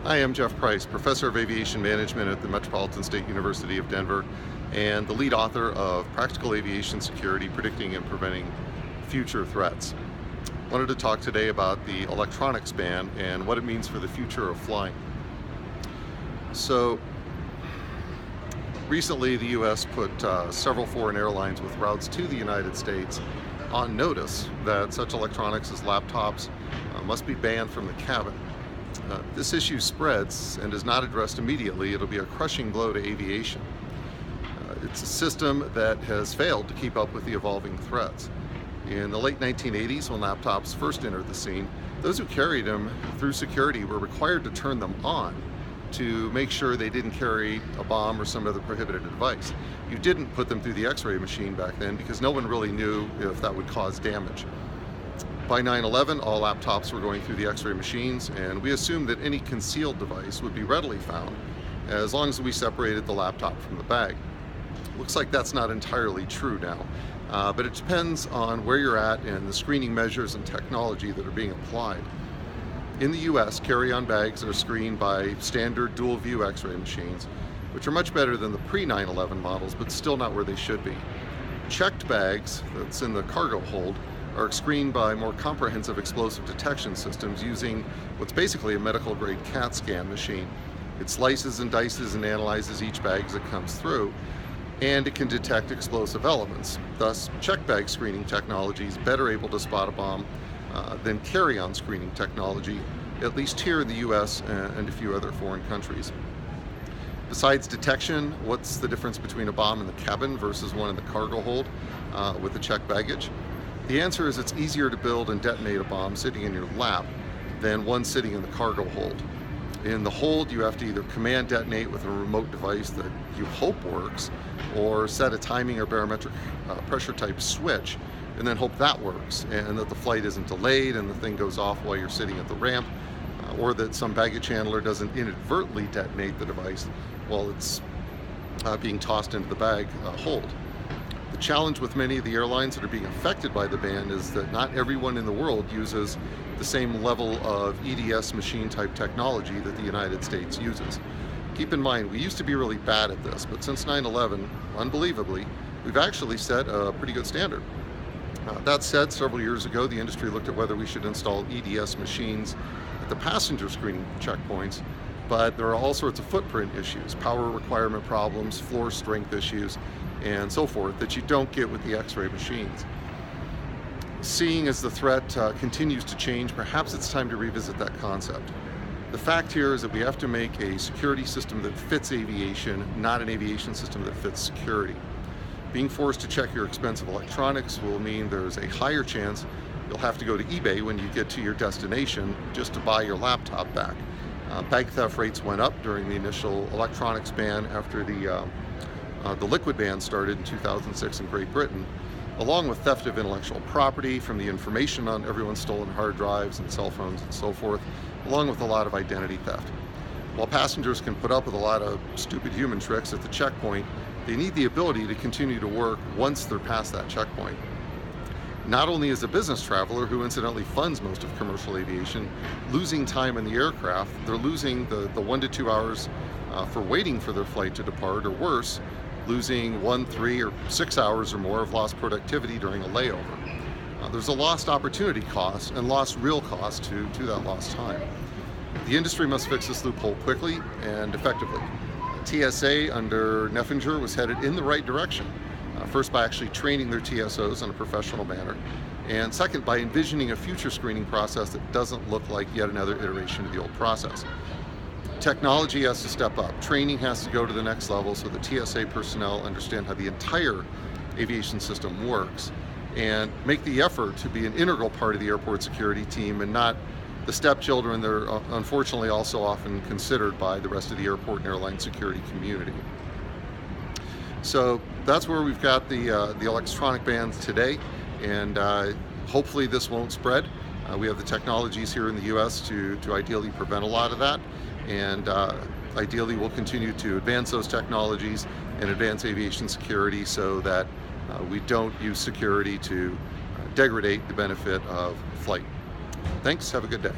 Hi, I'm Jeff Price, Professor of Aviation Management at the Metropolitan State University of Denver and the lead author of Practical Aviation Security, Predicting and Preventing Future Threats. I wanted to talk today about the electronics ban and what it means for the future of flying. So, recently the U.S. put several foreign airlines with routes to the United States on notice that such electronics as laptops must be banned from the cabin. This issue spreads and is not addressed immediately. It'll be a crushing blow to aviation. It's a system that has failed to keep up with the evolving threats. In the late 1980s, when laptops first entered the scene, those who carried them through security were required to turn them on to make sure they didn't carry a bomb or some other prohibited device. You didn't put them through the X-ray machine back then because no one really knew if that would cause damage. By 9/11, all laptops were going through the X-ray machines, and we assumed that any concealed device would be readily found as long as we separated the laptop from the bag. Looks like that's not entirely true now, but it depends on where you're at and the screening measures and technology that are being applied. In the US, carry-on bags are screened by standard dual-view X-ray machines, which are much better than the pre-9/11 models, but still not where they should be. Checked bags, that's in the cargo hold, are screened by more comprehensive explosive detection systems using what's basically a medical-grade CAT scan machine. It slices and dices and analyzes each bag as it comes through, and it can detect explosive elements. Thus, check bag screening technology is better able to spot a bomb than carry-on screening technology, at least here in the US and a few other foreign countries. Besides detection, what's the difference between a bomb in the cabin versus one in the cargo hold with the checked baggage? The answer is it's easier to build and detonate a bomb sitting in your lap than one sitting in the cargo hold. In the hold, you have to either command detonate with a remote device that you hope works, or set a timing or barometric pressure type switch and then hope that works and that the flight isn't delayed and the thing goes off while you're sitting at the ramp, or that some baggage handler doesn't inadvertently detonate the device while it's being tossed into the bag hold. The challenge with many of the airlines that are being affected by the ban is that not everyone in the world uses the same level of EDS machine type technology that the United States uses. Keep in mind, we used to be really bad at this, but since 9/11, unbelievably, we've actually set a pretty good standard. That said, several years ago, the industry looked at whether we should install EDS machines at the passenger screening checkpoints, but there are all sorts of footprint issues, power requirement problems, floor strength issues, and so forth that you don't get with the X-ray machines. Seeing as the threat continues to change, perhaps it's time to revisit that concept. The fact here is that we have to make a security system that fits aviation, not an aviation system that fits security. Being forced to check your expensive electronics will mean there's a higher chance you'll have to go to eBay when you get to your destination just to buy your laptop back. Bag theft rates went up during the initial electronics ban after the liquid ban started in 2006 in Great Britain, along with theft of intellectual property from the information on everyone's stolen hard drives and cell phones and so forth, along with a lot of identity theft. While passengers can put up with a lot of stupid human tricks at the checkpoint, they need the ability to continue to work once they're past that checkpoint. Not only is a business traveler, who incidentally funds most of commercial aviation, losing time in the aircraft, they're losing the 1 to 2 hours for waiting for their flight to depart, or worse, losing 1, 3, or 6 hours or more of lost productivity during a layover. There's a lost opportunity cost and lost real cost to that lost time. The industry must fix this loophole quickly and effectively. TSA under Neffinger was headed in the right direction. First, by actually training their TSOs in a professional manner, and second, by envisioning a future screening process that doesn't look like yet another iteration of the old process. Technology has to step up. Training has to go to the next level so that TSA personnel understand how the entire aviation system works and make the effort to be an integral part of the airport security team and not the stepchildren that are unfortunately also often considered by the rest of the airport and airline security community. So that's where we've got the electronic bans today, and hopefully this won't spread. We have the technologies here in the US to ideally prevent a lot of that, and ideally we'll continue to advance those technologies and advance aviation security so that we don't use security to degrade the benefit of flight. Thanks, have a good day.